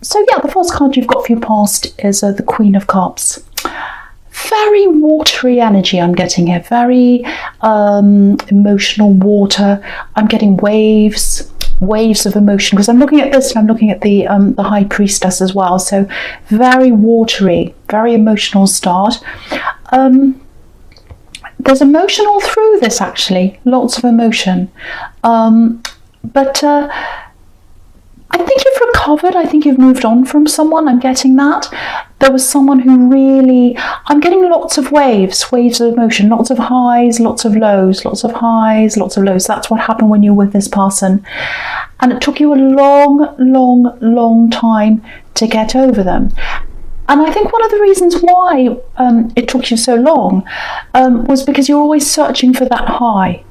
So yeah, the first card you've got for your past is the Queen of Cups. Very watery energy I'm getting here, very emotional water. I'm getting waves of emotion, because I'm looking at this and I'm looking at the High Priestess as well. So very watery, very emotional start. There's emotion all through this, actually, lots of emotion. But I think you've recovered. I think you've moved on from someone. I'm getting that. There was someone who really, I'm getting lots of waves of emotion, lots of highs, lots of lows, lots of highs, lots of lows. That's what happened when you're with this person. And it took you a long time to get over them. And I think one of the reasons why it took you so long was because you're always searching for that high,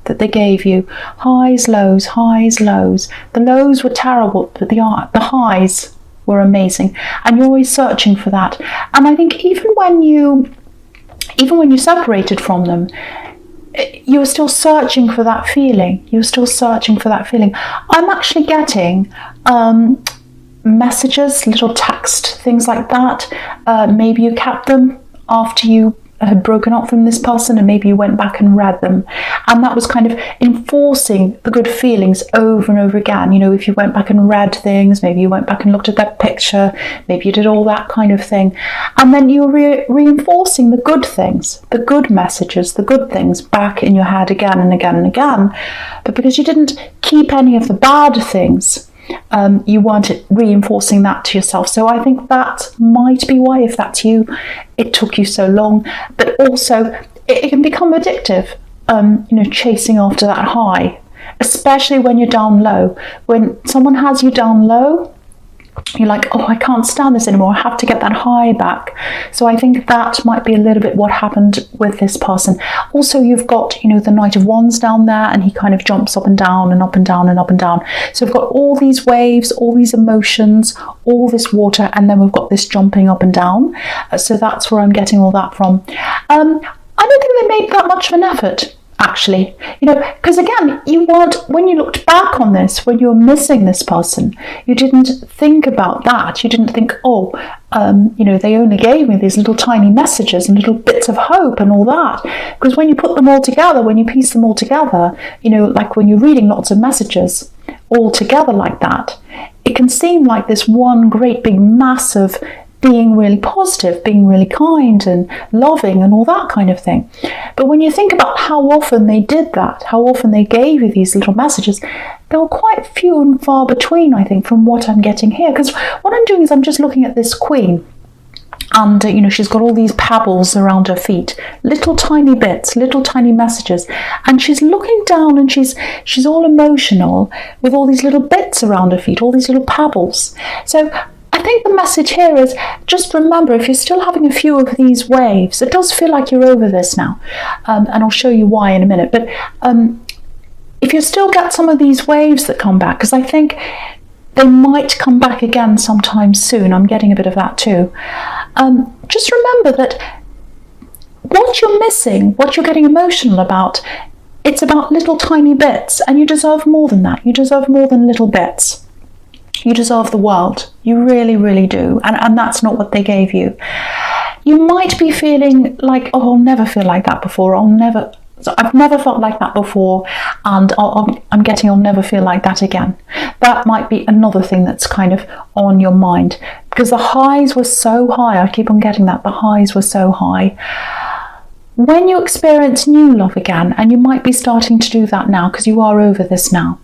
that they gave you. Highs, lows, highs, lows. The lows were terrible, but the highs were amazing. And you're always searching for that. And I think even when you separated from them, you were still searching for that feeling. I'm actually getting messages, little text, things like that. Maybe you kept them after you had broken up from this person, and maybe you went back and read them, and that was kind of enforcing the good feelings over and over again. You know, if you went back and read things, maybe you went back and looked at that picture, maybe you did all that kind of thing, and then you're reinforcing the good things, the good messages, the good things back in your head again and again and again. But because you didn't keep any of the bad things, you weren't reinforcing that to yourself. So I think that might be why, if that's you, it took you so long. But also it can become addictive, chasing after that high, especially when you're down low. When someone has you down low, you're like, oh, I can't stand this anymore, I have to get that high back. So I think that might be a little bit what happened with this person. Also, you've got, the Knight of Wands down there, and he kind of jumps up and down and up and down and up and down. So we've got all these waves, all these emotions, all this water, and then we've got this jumping up and down. So that's where I'm getting all that from. I don't think they made that much of an effort, actually, because again, you weren't, when you looked back on this, when you were missing this person, you didn't think about that. You didn't think, they only gave me these little tiny messages and little bits of hope and all that. Because when you put them all together, when you piece them all together, like when you're reading lots of messages all together like that, it can seem like this one great big massive being really positive, being really kind and loving and all that kind of thing. But when you think about how often they did that, how often they gave you these little messages, they were quite few and far between, I think, from what I'm getting here. Because what I'm doing is I'm just looking at this queen, and she's got all these pebbles around her feet, little tiny bits, little tiny messages, and she's looking down and she's all emotional with all these little bits around her feet, all these little pebbles. So I think the message here is just remember, if you're still having a few of these waves, it does feel like you're over this now, and I'll show you why in a minute, but if you still get some of these waves that come back, because I think they might come back again sometime soon, I'm getting a bit of that too, just remember that what you're missing, what you're getting emotional about, it's about little tiny bits, and you deserve more than that. You deserve more than little bits. You deserve the world. You really, really do. And that's not what they gave you. You might be feeling like, oh, I'll never feel like that before. I've never felt like that before, and I'm getting I'll never feel like that again. That might be another thing that's kind of on your mind, because the highs were so high. I keep on getting that. The highs were so high. When you experience new love again, and you might be starting to do that now because you are over this now,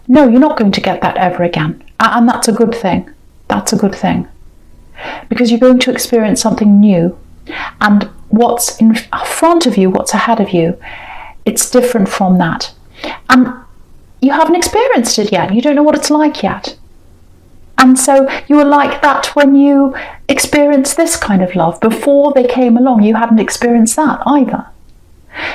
no, you're not going to get that ever again. And that's a good thing. That's a good thing. Because you're going to experience something new. And what's in front of you, what's ahead of you, it's different from that. And you haven't experienced it yet. You don't know what it's like yet. And so you were like that when you experienced this kind of love. Before they came along, you hadn't experienced that either.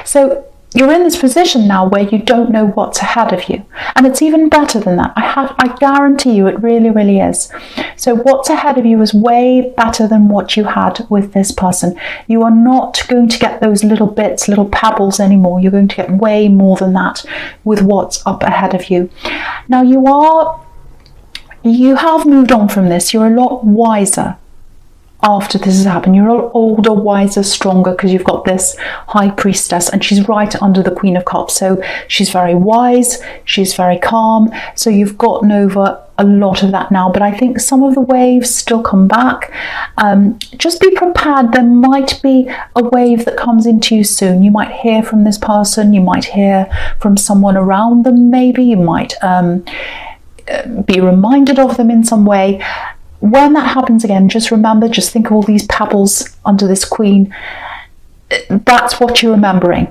So you're in this position now where you don't know what's ahead of you. And it's even better than that. I guarantee you it really, really is. So what's ahead of you is way better than what you had with this person. You are not going to get those little bits, little pebbles anymore. You're going to get way more than that with what's up ahead of you. Now you are you have moved on from this. You're a lot wiser after this has happened. You're a lot older, wiser, stronger, because you've got this High Priestess, and she's right under the Queen of Cups. So she's very wise, she's very calm. So you've gotten over a lot of that now, but I think some of the waves still come back. Just be prepared. There might be a wave that comes into you soon. You might hear from this person, you might hear from someone around them, maybe you might be reminded of them in some way. When that happens again, just remember, just think of all these pebbles under this Queen. That's what you're remembering.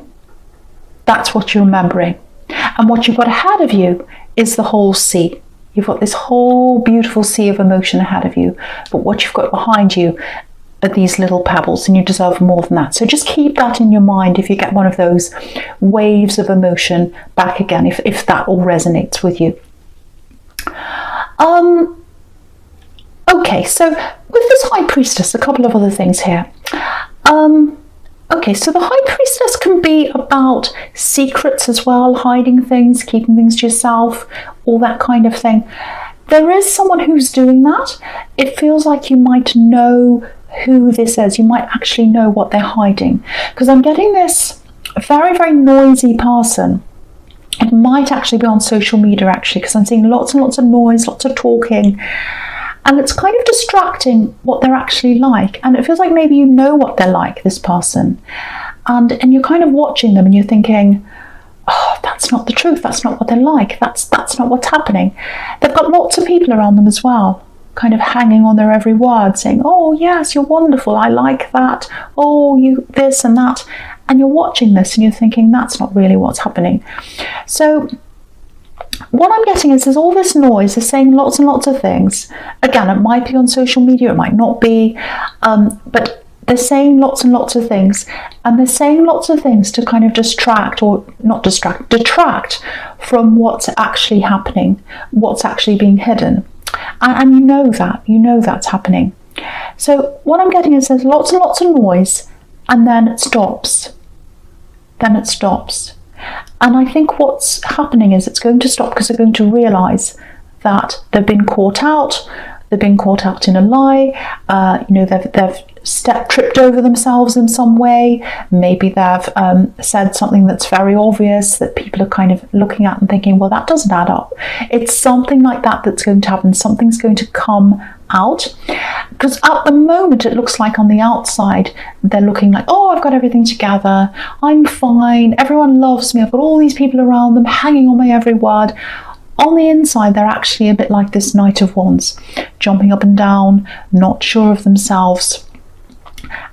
That's what you're remembering. And what you've got ahead of you is the whole sea. You've got this whole beautiful sea of emotion ahead of you. But what you've got behind you are these little pebbles, and you deserve more than that. So just keep that in your mind if you get one of those waves of emotion back again, if that all resonates with you. Okay, so with this High Priestess, a couple of other things here. Okay, so the High Priestess can be about secrets as well, hiding things, keeping things to yourself, all that kind of thing. There is someone who's doing that. It feels like you might know who this is. You might actually know what they're hiding. Because I'm getting this very, very noisy person. It might actually be on social media, actually, because I'm seeing lots and lots of noise, lots of talking. And it's kind of distracting what they're actually like. And it feels like maybe you know what they're like, this person. And you're kind of watching them and you're thinking, oh, that's not the truth. That's not what they're like. That's not what's happening. They've got lots of people around them as well, kind of hanging on their every word, saying, oh, yes, you're wonderful. I like that. Oh, you this and that. And you're watching this and you're thinking, that's not really what's happening. So what I'm getting is there's all this noise, they're saying lots and lots of things. Again, it might be on social media, it might not be, but they're saying lots and lots of things, and they're saying lots of things to kind of detract from what's actually happening, what's actually being hidden. And you know that's happening. So what I'm getting is there's lots and lots of noise, and then it stops. Then it stops. And I think what's happening is it's going to stop because they're going to realise that they've been caught out. They've been caught out in a lie. They've tripped over themselves in some way. Maybe they've said something that's very obvious that people are kind of looking at and thinking, well, that doesn't add up. It's something like that that's going to happen. Something's going to come out. Because at the moment, it looks like on the outside, they're looking like, oh, I've got everything together. I'm fine. Everyone loves me. I've got all these people around them hanging on my every word. On the inside, they're actually a bit like this Knight of Wands, jumping up and down, not sure of themselves.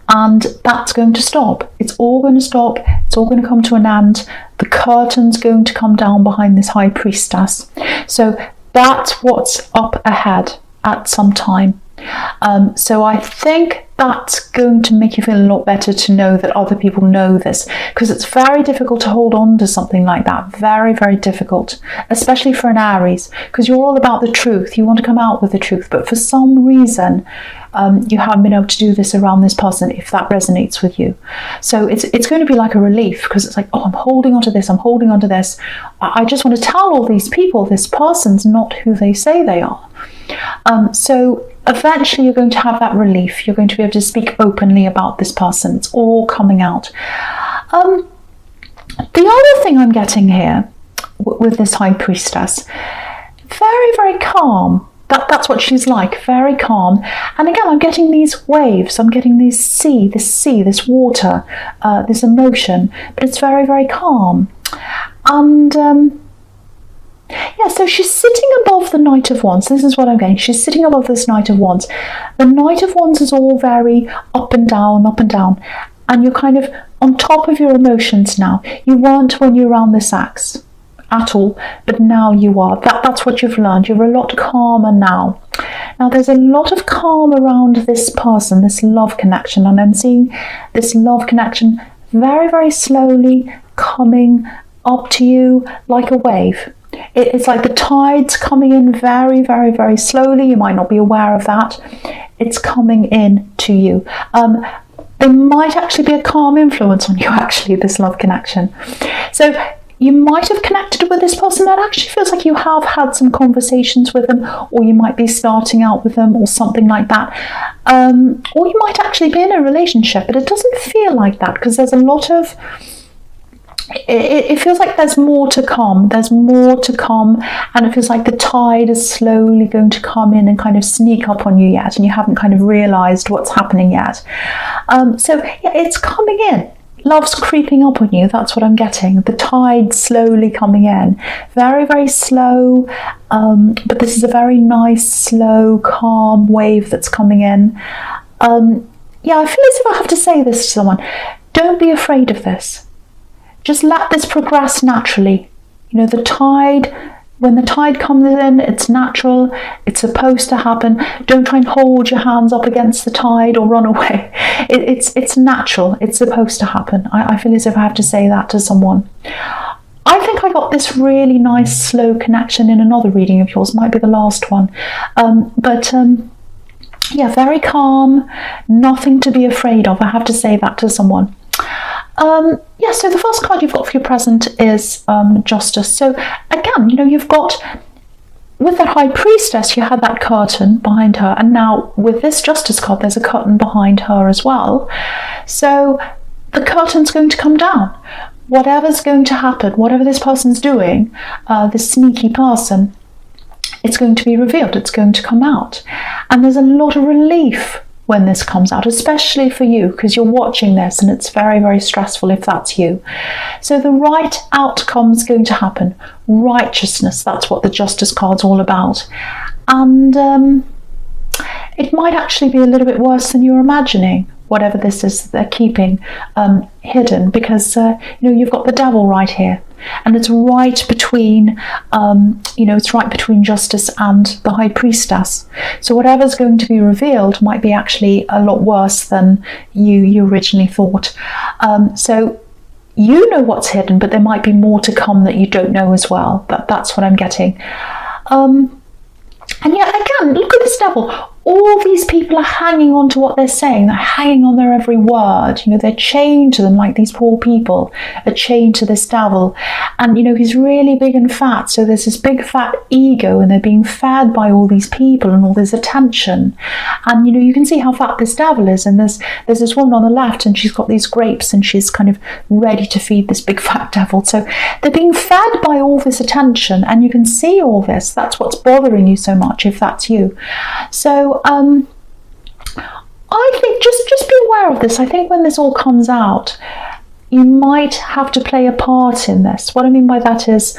And that's going to stop. It's all going to stop. It's all going to come to an end. The curtain's going to come down behind this High Priestess. So that's what's up ahead at some time. So I think that's going to make you feel a lot better to know that other people know this, because it's very difficult to hold on to something like that. Very, very difficult, especially for an Aries, because you're all about the truth. You want to come out with the truth, but for some reason you haven't been able to do this around this person, if that resonates with you. So it's going to be like a relief, because it's like, oh, I'm holding on to this, I'm holding on to this. I just want to tell all these people this person's not who they say they are. So eventually you're going to have that relief. You're going to be able to speak openly about this person. It's all coming out. The other thing I'm getting here with this High Priestess, very, very calm. That's what she's like, very calm. And again, I'm getting these waves. I'm getting this sea, this water, this emotion. But it's very, very calm. And yeah, so she's sitting above the Knight of Wands. This is what I'm getting. She's sitting above this Knight of Wands. The Knight of Wands is all very up and down, up and down. And you're kind of on top of your emotions now. You weren't when you were around this axe at all, but now you are. That's what you've learned. You're a lot calmer now. Now, there's a lot of calm around this person, this love connection. And I'm seeing this love connection very, very slowly coming up to you like a wave. It's like the tide's coming in very, very, very slowly. You might not be aware of that. It's coming in to you. There might actually be a calm influence on you, actually, this love connection. So you might have connected with this person. That actually feels like you have had some conversations with them, or you might be starting out with them or something like that. Or you might actually be in a relationship, but it doesn't feel like that, because there's a lot of, it feels like there's more to come. There's more to come, and it feels like the tide is slowly going to come in and kind of sneak up on you yet, and you haven't kind of realised what's happening yet. So yeah, it's coming in. Love's creeping up on you, that's what I'm getting. The tide slowly coming in. Very, very slow, but this is a very nice, slow, calm wave that's coming in. Yeah, I feel as if I have to say this to someone. Don't be afraid of this. Just let this progress naturally. You know, the tide, when the tide comes in, it's natural, it's supposed to happen. Don't try and hold your hands up against the tide or run away. It's natural, it's supposed to happen. I feel as if I have to say that to someone. I think I got this really nice slow connection in another reading of yours, might be the last one. Yeah, very calm, nothing to be afraid of. I have to say that to someone. Yeah, so the first card you've got for your present is Justice. So again, you know, you've got, with that High Priestess, you had that curtain behind her, and now with this Justice card, there's a curtain behind her as well. So the curtain's going to come down. Whatever's going to happen, whatever this person's doing, this sneaky person, it's going to be revealed, it's going to come out. And there's a lot of relief when this comes out, especially for you, because you're watching this and it's very, very stressful if that's you. So the right outcome is going to happen. Righteousness, that's what the Justice card's all about. And it might actually be a little bit worse than you're imagining, whatever this is that they're keeping hidden, because you know, you've got the Devil right here. And it's right between, you know, it's right between Justice and the High Priestess. So whatever's going to be revealed might be actually a lot worse than you originally thought. So you know what's hidden, but there might be more to come that you don't know as well. That's what I'm getting. And yeah, again, look at this Devil. All these people are hanging on to what they're saying. They're hanging on their every word. You know, they're chained to them, like these poor people are chained to this Devil. And, you know, he's really big and fat. So there's this big fat ego, and they're being fed by all these people and all this attention. And, you know, you can see how fat this Devil is. And there's this woman on the left, and she's got these grapes, and she's kind of ready to feed this big fat Devil. So they're being fed by all this attention, and you can see all this. That's what's bothering you so much, if that's you. So I think just be aware of this. I think when this all comes out, you might have to play a part in this. What I mean by that is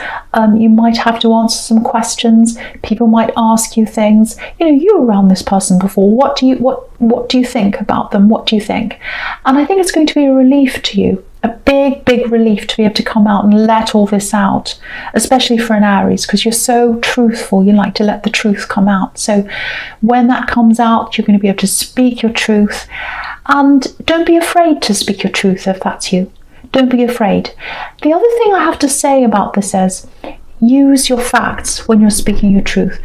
you might have to answer some questions. People might ask you things. You know, you were around this person before. What do you think about them? What do you think? And I think it's going to be a relief to you. A big, big relief to be able to come out and let all this out, especially for an Aries, because you're so truthful. You like to let the truth come out. So when that comes out, you're going to be able to speak your truth. And don't be afraid to speak your truth if that's you. Don't be afraid. The other thing I have to say about this is, use your facts when you're speaking your truth.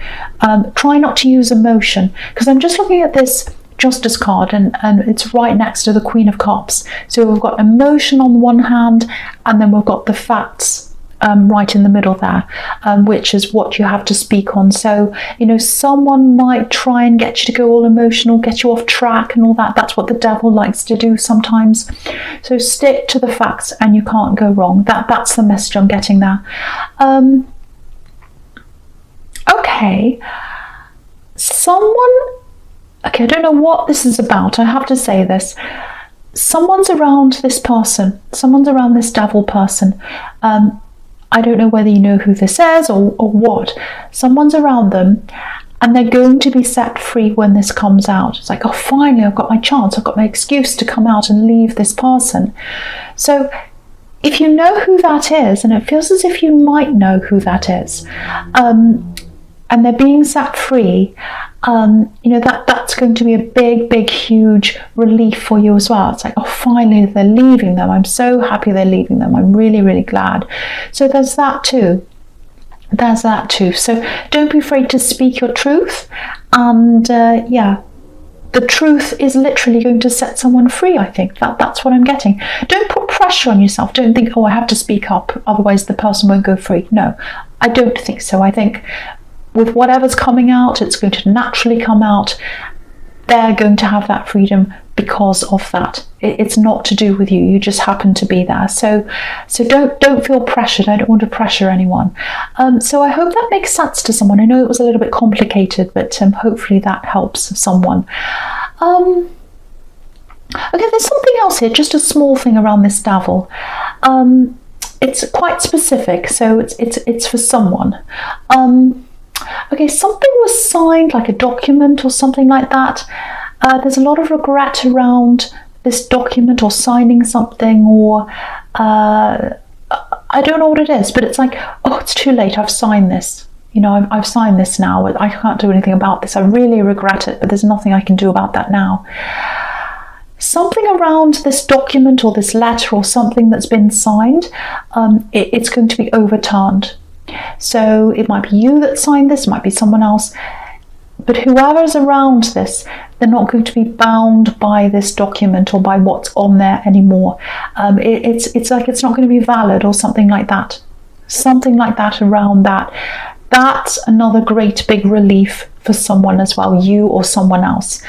Try not to use emotion, because I'm just looking at this Justice card, and it's right next to the Queen of Cups. So we've got emotion on one hand, and then we've got the facts right in the middle there, which is what you have to speak on. So, you know, someone might try and get you to go all emotional, get you off track and all that. That's what the Devil likes to do sometimes. So stick to the facts and you can't go wrong. That's the message I'm getting there. Okay, okay, I don't know what this is about. I have to say this. Someone's around this person. Someone's around this Devil person. I don't know whether you know who this is or what. Someone's around them, and they're going to be set free when this comes out. It's like, oh, finally, I've got my chance. I've got my excuse to come out and leave this person. So if you know who that is, and it feels as if you might know who that is, and they're being set free, you know, that's going to be a big, big, huge relief for you as well. It's like, oh, finally they're leaving them. I'm so happy they're leaving them. I'm really, really glad. So there's that too. There's that too. So don't be afraid to speak your truth. And yeah, the truth is literally going to set someone free. I think that's what I'm getting. Don't put pressure on yourself. Don't think, oh, I have to speak up, otherwise the person won't go free. No, I don't think so. I think with whatever's coming out, it's going to naturally come out. They're going to have that freedom because of that. It's not to do with you. You just happen to be there. So don't feel pressured. I don't want to pressure anyone. So I hope that makes sense to someone. I know it was a little bit complicated, but hopefully that helps someone. Okay, there's something else here. Just a small thing around this devil. It's quite specific, so it's for someone. Okay, something was signed, like a document or something like that. There's a lot of regret around this document or signing something, or I don't know what it is, but it's like, oh, it's too late, I've signed this. You know, I've signed this now, I can't do anything about this. I really regret it, but there's nothing I can do about that now. Something around this document or this letter or something that's been signed, it's going to be overturned. So it might be you that signed this, it might be someone else, but whoever's around this, they're not going to be bound by this document or by what's on there anymore. It's like it's not going to be valid or something like that. Something like that around that. That's another great big relief for someone as well, you or someone else.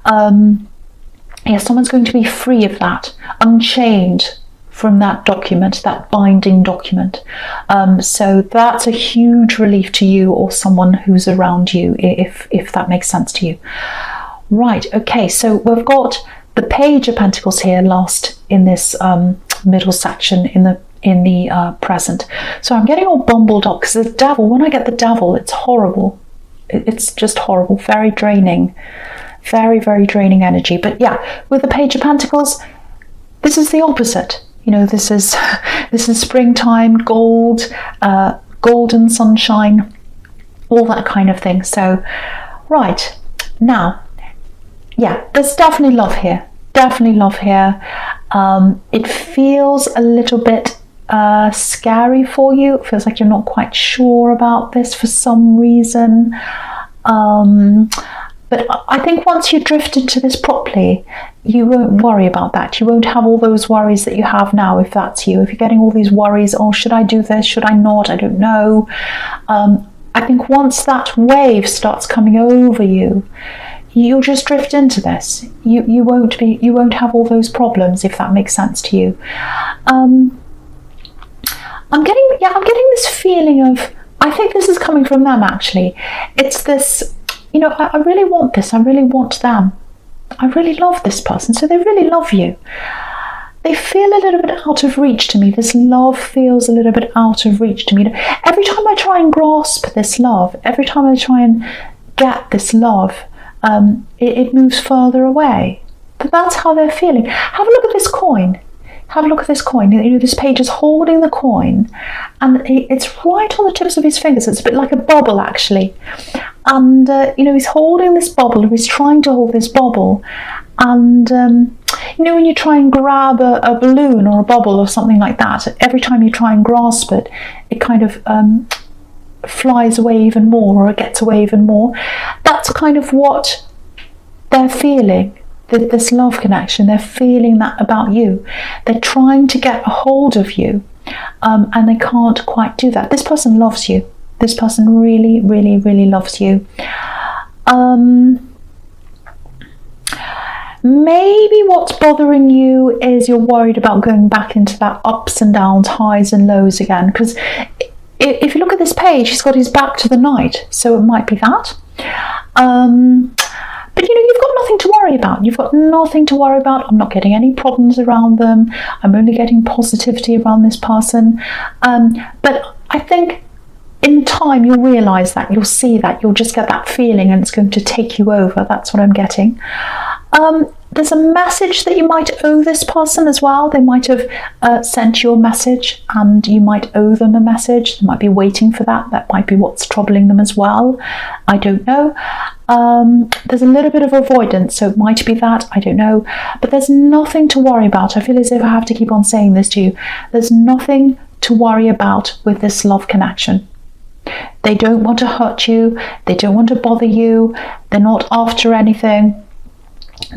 Yeah, someone's going to be free of that, unchained from that document, that binding document. So that's a huge relief to you or someone who's around you, if that makes sense to you. Right, okay, so we've got the Page of Pentacles here last in this middle section in the present. So I'm getting all bumbled up because the devil, when I get the devil, it's horrible. It's just horrible, very draining, very, very draining energy. But yeah, with the Page of Pentacles, this is the opposite. You know, this is springtime, gold, golden sunshine, all that kind of thing. So, right, now, yeah, there's definitely love here. Definitely love here. It feels a little bit scary for you. It feels like you're not quite sure about this for some reason. But I think once you drift into this properly, you won't worry about that. You won't have all those worries that you have now, if that's you. If you're getting all these worries, oh, should I do this? Should I not? I don't know. I think once that wave starts coming over you, you'll just drift into this. You won't have all those problems, if that makes sense to you. I'm getting this feeling of, I think this is coming from them actually. It's this, you know, I really want this. I really want them. I really love this person. So they really love you. They feel a little bit out of reach to me. This love feels a little bit out of reach to me. Every time I try and grasp this love, every time I try and get this love, it moves further away. But that's how they're feeling. Have a look at this coin. Have a look at this coin. You know, this page is holding the coin, and it's right on the tips of his fingers. It's a bit like a bubble, actually. And, you know, he's holding this bubble, or he's trying to hold this bubble. And, you know, when you try and grab a balloon or a bubble or something like that, every time you try and grasp it, it kind of flies away even more, or it gets away even more. That's kind of what they're feeling. This love connection, they're feeling that about you. They're trying to get a hold of you, and they can't quite do that. This person loves you. This person really, really, really loves you. Maybe what's bothering you is you're worried about going back into that ups and downs, highs and lows again. Because if you look at this page, he's got his back to the Knight, so it might be that. But you know, you've got nothing to worry about. You've got nothing to worry about. I'm not getting any problems around them. I'm only getting positivity around this person. But I think in time you'll realise that, you'll see that, you'll just get that feeling, and it's going to take you over. That's what I'm getting. There's a message that you might owe this person as well. They might have sent you a message, and you might owe them a message. They might be waiting for that. That might be what's troubling them as well. I don't know. There's a little bit of avoidance, so it might be that. I don't know. But there's nothing to worry about. I feel as if I have to keep on saying this to you. There's nothing to worry about with this love connection. They don't want to hurt you. They don't want to bother you. They're not after anything.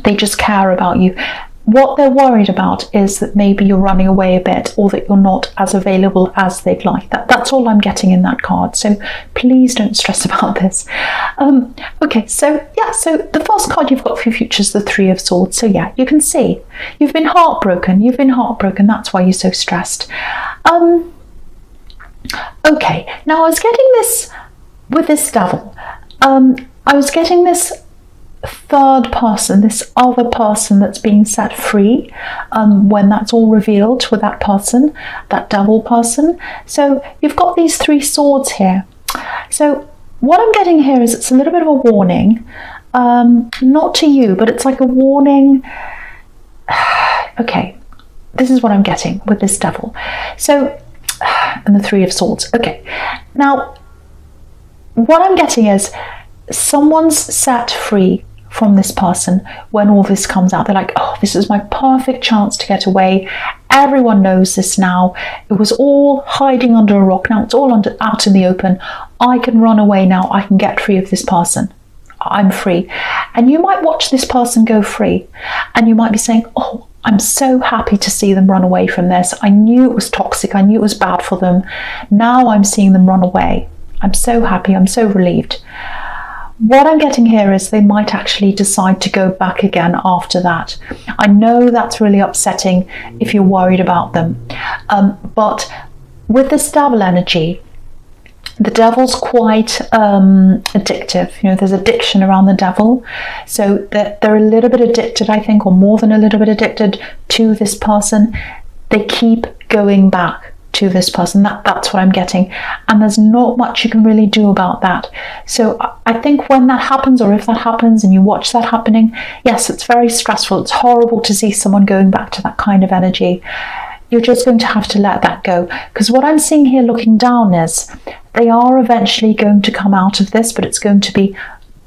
They just care about you. What they're worried about is that maybe you're running away a bit, or that you're not as available as they'd like. That's all I'm getting in that card. So please don't stress about this. Okay, so yeah, so the first card you've got for your future is the Three of Swords. So yeah, you can see you've been heartbroken. You've been heartbroken. That's why you're so stressed. Okay, now I was getting this with this Devil. I was getting this third person, this other person that's being set free, when that's all revealed with that person, that Devil person. So you've got these Three Swords here. So what I'm getting here is it's a little bit of a warning, not to you, but it's like a warning. Okay, this is what I'm getting with this Devil. So, and the Three of Swords. Okay, now what I'm getting is someone's set free from this person when all this comes out. They're like, oh, this is my perfect chance to get away. Everyone knows this now. It was all hiding under a rock. Now it's all out in the open. I can run away now. I can get free of this person. I'm free. And you might watch this person go free, and you might be saying, oh, I'm so happy to see them run away from this. I knew it was toxic. I knew it was bad for them. Now I'm seeing them run away. I'm so happy. I'm so relieved. What I'm getting here is they might actually decide to go back again after that. I know that's really upsetting if you're worried about them. But with this Devil energy, the Devil's quite addictive. You know, there's addiction around the Devil. So they're a little bit addicted, I think, or more than a little bit addicted to this person. They keep going back to this person. That's what I'm getting, and there's not much you can really do about that. So I think when that happens, or if that happens and you watch that happening, yes, it's very stressful. It's horrible to see someone going back to that kind of energy. You're just going to have to let that go, because what I'm seeing here looking down is they are eventually going to come out of this, but it's going to be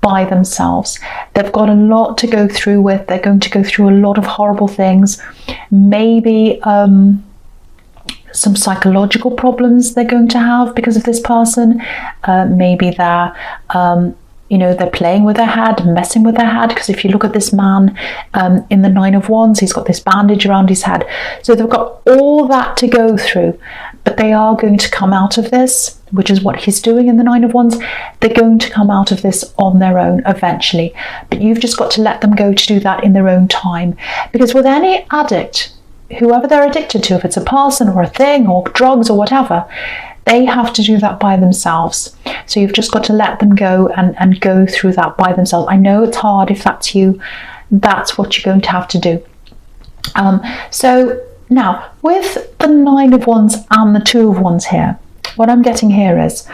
by themselves. They've got a lot to go through with. They're going to go through a lot of horrible things, maybe some psychological problems they're going to have because of this person. Maybe they're they're playing with their head, messing with their head, because if you look at this man in the Nine of Wands, he's got this bandage around his head. So they've got all that to go through, but they are going to come out of this, which is what he's doing in the Nine of Wands. They're going to come out of this on their own eventually, but you've just got to let them go to do that in their own time. Because with any addict, whoever they're addicted to, if it's a person or a thing or drugs or whatever, they have to do that by themselves. So you've just got to let them go and go through that by themselves. I know it's hard. If that's you, that's what you're going to have to do. So now with the Nine of Wands and the Two of Wands here, what I'm getting here is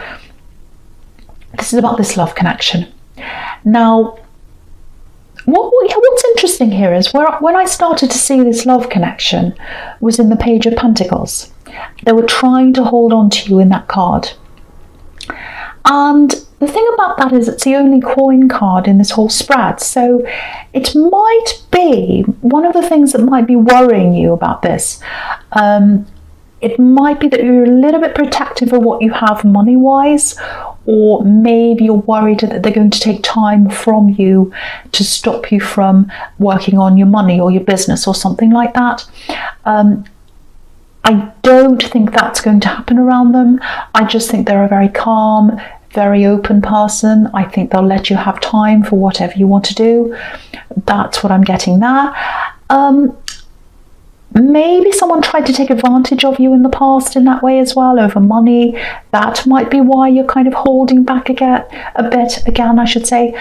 this is about this love connection. Now, what's interesting here is when I started to see this love connection was in the Page of Pentacles. They were trying to hold on to you in that card. And the thing about that is it's the only coin card in this whole spread. So it might be one of the things that might be worrying you about this. It might be that you're a little bit protective of what you have money-wise, or maybe you're worried that they're going to take time from you to stop you from working on your money or your business or something like that. I don't think that's going to happen around them. I just think they're a very calm, very open person. I think they'll let you have time for whatever you want to do. That's what I'm getting there. Maybe someone tried to take advantage of you in the past in that way as well, over money. That might be why you're kind of holding back a bit again, I should say.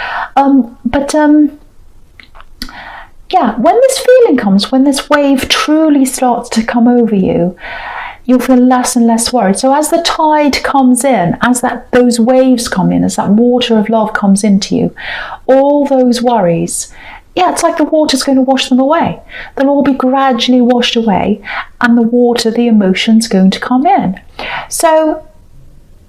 Yeah, when this feeling comes, when this wave truly starts to come over you, you'll feel less and less worried. So as the tide comes in, as those waves come in, as that water of love comes into you, all those worries, yeah, it's like the water's going to wash them away. They'll all be gradually washed away, and the water, the emotion's going to come in. So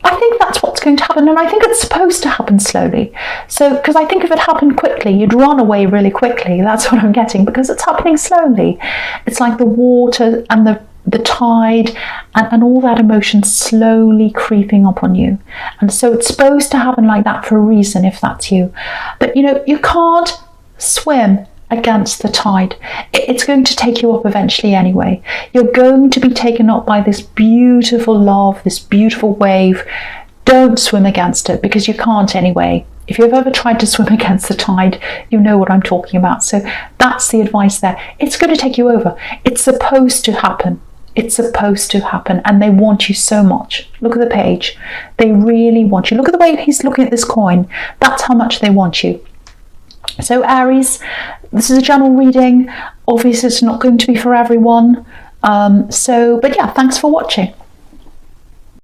I think that's what's going to happen, and I think it's supposed to happen slowly. So, because I think if it happened quickly, you'd run away really quickly. That's what I'm getting, because it's happening slowly. It's like the water and the tide and all that emotion slowly creeping up on you. And so it's supposed to happen like that for a reason, if that's you. But you can't swim against the tide. It's going to take you up eventually anyway. You're going to be taken up by this beautiful love, this beautiful wave. Don't swim against it, because you can't anyway. If you've ever tried to swim against the tide, you know what I'm talking about. So that's the advice there. It's going to take you over. It's supposed to happen. It's supposed to happen, and they want you so much. Look at the page. They really want you. Look at the way he's looking at this coin. That's how much they want you. So Aries, this is a general reading. Obviously, it's not going to be for everyone. But yeah, thanks for watching.